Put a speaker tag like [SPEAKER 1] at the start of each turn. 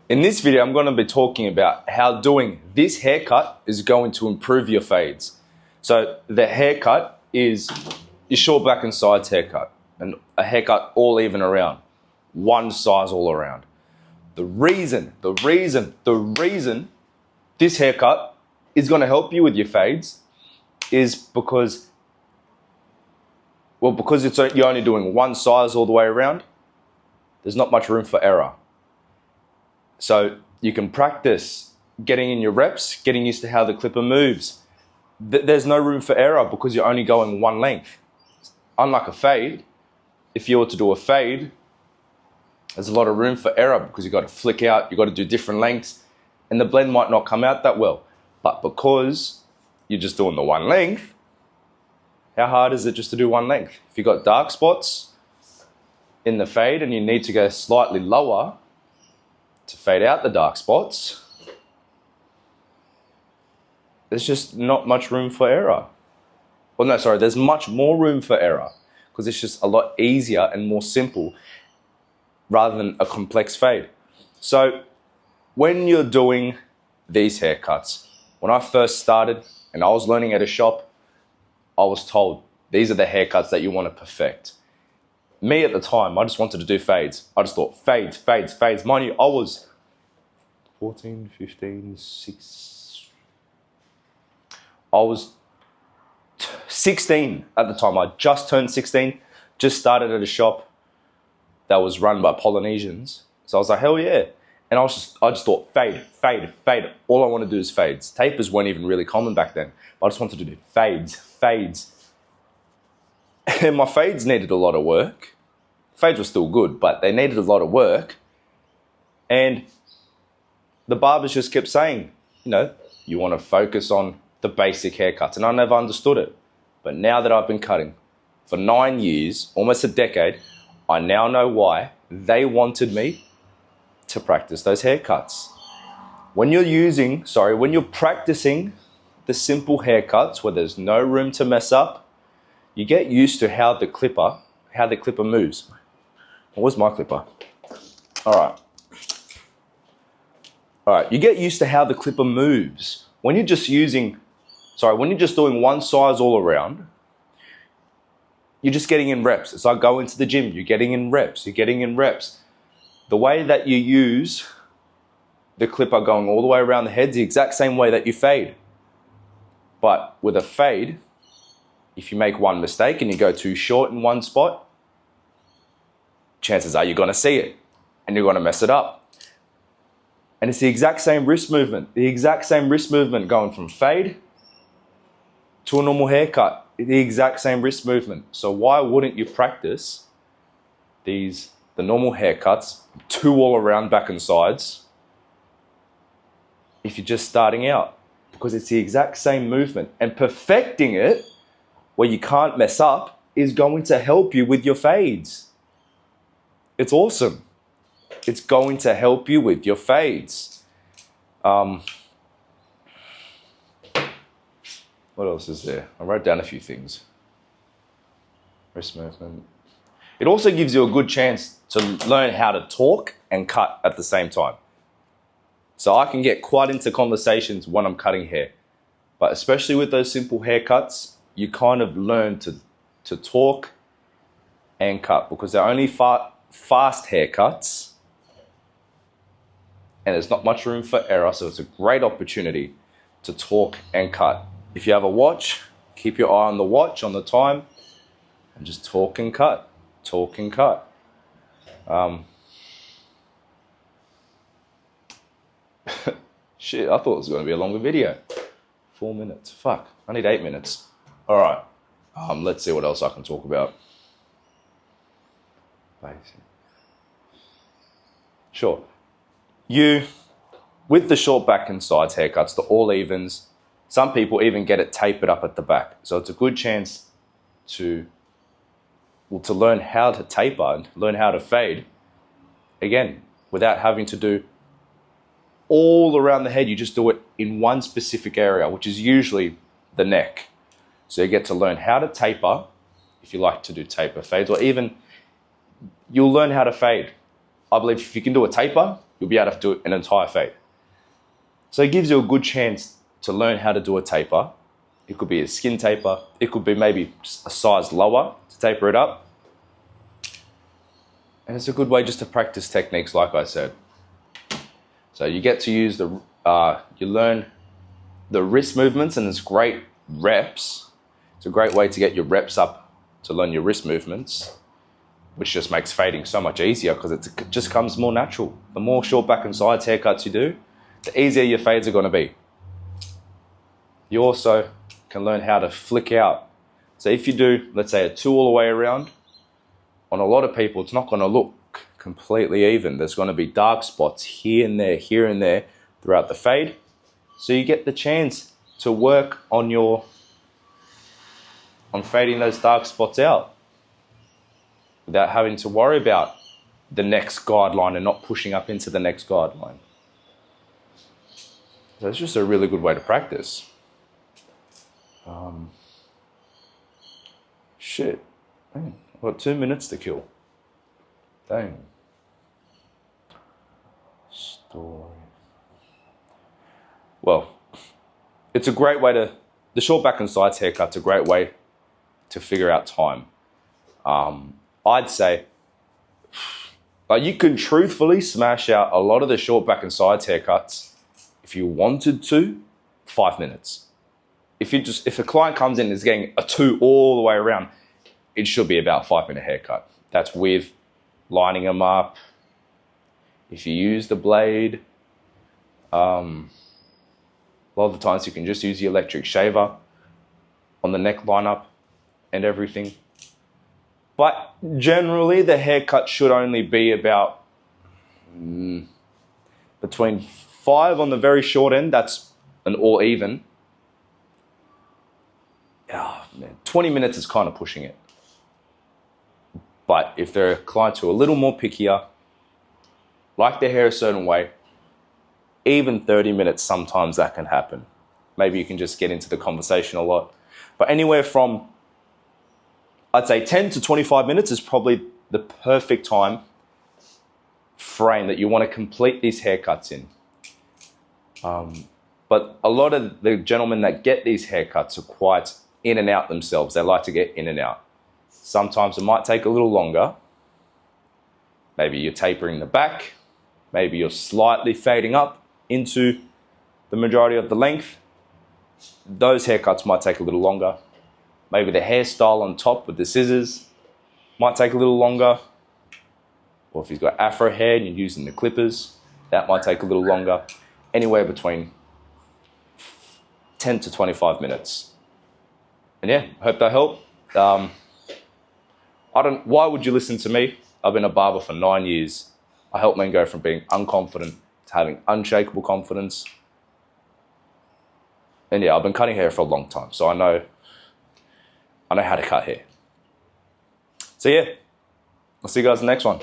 [SPEAKER 1] In this video, I'm going to be talking about how doing this haircut is going to improve your fades. So the haircut is your short back and sides haircut, and a haircut all even around, one size all around. The reason this haircut is going to help you with your fades is because you're only doing one size all the way around. There's not much room for error. So you can practice getting in your reps, getting used to how the clipper moves. There's no room for error because you're only going one length. Unlike a fade, if you were to do a fade, there's a lot of room for error because you've got to flick out, you've got to do different lengths, and the blend might not come out that well. But because you're just doing the one length, how hard is it just to do one length? If you've got dark spots in the fade and you need to go slightly lower to fade out the dark spots, there's just not much room for error. Well, no, sorry, there's much more room for error because it's just a lot easier and more simple rather than a complex fade. So when you're doing these haircuts, when I first started and I was learning at a shop, I was told these are the haircuts that you want to perfect. Me at the time, I just wanted to do fades. I just thought fades, fades, fades. Mind you, I was 14, 15, 6. I was 16 at the time. I just turned 16, just started at a shop that was run by Polynesians. So I was like, hell yeah. And I just thought fade, fade, fade. All I want to do is fades. Tapers weren't even really common back then. But I just wanted to do fades, fades. And my fades needed a lot of work. Fades were still good, but they needed a lot of work. And the barbers just kept saying, you want to focus on the basic haircuts. And I never understood it. But now that I've been cutting for 9 years, almost a decade, I now know why they wanted me to practice those haircuts. When you're practicing the simple haircuts where there's no room to mess up, you get used to how the clipper moves. Where's my clipper? All right, you get used to how the clipper moves. When you're just doing one size all around, you're just getting in reps. It's like going to the gym, you're getting in reps. The way that you use the clipper going all the way around the head is the exact same way that you fade. But with a fade, if you make one mistake and you go too short in one spot, chances are you're going to see it and you're going to mess it up. And it's the exact same wrist movement, going from fade to a normal haircut, the exact same wrist movement. So why wouldn't you practice the normal haircuts, two all around back and sides, if you're just starting out? Because it's the exact same movement, and perfecting it where you can't mess up is going to help you with your fades. It's awesome. It's going to help you with your fades. What else is there? I wrote down a few things. Wrist movement. It also gives you a good chance to learn how to talk and cut at the same time. So I can get quite into conversations when I'm cutting hair. But especially with those simple haircuts, you kind of learn to talk and cut because they're only fast haircuts and there's not much room for error. So it's a great opportunity to talk and cut. If you have a watch, keep your eye on the watch, on the time, and just talk and cut. Talk and cut. Shit, I thought it was going to be a longer video. 4 minutes. Fuck, I need 8 minutes. All right. Let's see what else I can talk about. Sure. With the short back and sides haircuts, the all evens, some people even get it tapered up at the back. So it's a good chance to learn how to taper and learn how to fade, again, without having to do all around the head. You just do it in one specific area, which is usually the neck. So you get to learn how to taper, if you like to do taper fades, or even you'll learn how to fade. I believe if you can do a taper, you'll be able to do an entire fade. So it gives you a good chance to learn how to do a taper. It could be a skin taper. It could be maybe just a size lower to taper it up. And it's a good way just to practice techniques, like I said. So you get to use you learn the wrist movements, and it's great reps. It's a great way to get your reps up to learn your wrist movements, which just makes fading so much easier because it just comes more natural. The more short back and sides haircuts you do, the easier your fades are going to be. You also can learn how to flick out. So if you do, let's say, a 2 all the way around, on a lot of people, it's not going to look completely even. There's going to be dark spots here and there throughout the fade. So you get the chance to work on fading those dark spots out without having to worry about the next guideline and not pushing up into the next guideline. So it's just a really good way to practice. Shit. Man, I've got 2 minutes to kill. Dang. Story. Well, it's a great way the short back and sides haircut's a great way to figure out time. I'd say, you can truthfully smash out a lot of the short back and sides haircuts if you wanted to, 5 minutes. If a client comes in and is getting a 2 all the way around, it should be about 5-minute haircut. That's with lining them up. If you use the blade, a lot of the times you can just use the electric shaver on the neck lineup and everything. But generally, the haircut should only be about between 5 on the very short end. That's an all even. 20 minutes is kind of pushing it. But if there are clients who are a little more pickier, like their hair a certain way, even 30 minutes, sometimes that can happen. Maybe you can just get into the conversation a lot. But anywhere from, I'd say 10 to 25 minutes is probably the perfect time frame that you want to complete these haircuts in. But a lot of the gentlemen that get these haircuts are quite in and out themselves. They like to get in and out. Sometimes it might take a little longer. Maybe you're tapering the back. Maybe you're slightly fading up into the majority of the length. Those haircuts might take a little longer. Maybe the hairstyle on top with the scissors might take a little longer. Or if you've got afro hair and you're using the clippers, that might take a little longer. Anywhere between 10 to 25 minutes. And yeah, I hope that helped. Why would you listen to me? I've been a barber for 9 years. I help men go from being unconfident to having unshakable confidence. And yeah, I've been cutting hair for a long time, so I know how to cut hair. So yeah, I'll see you guys in the next one.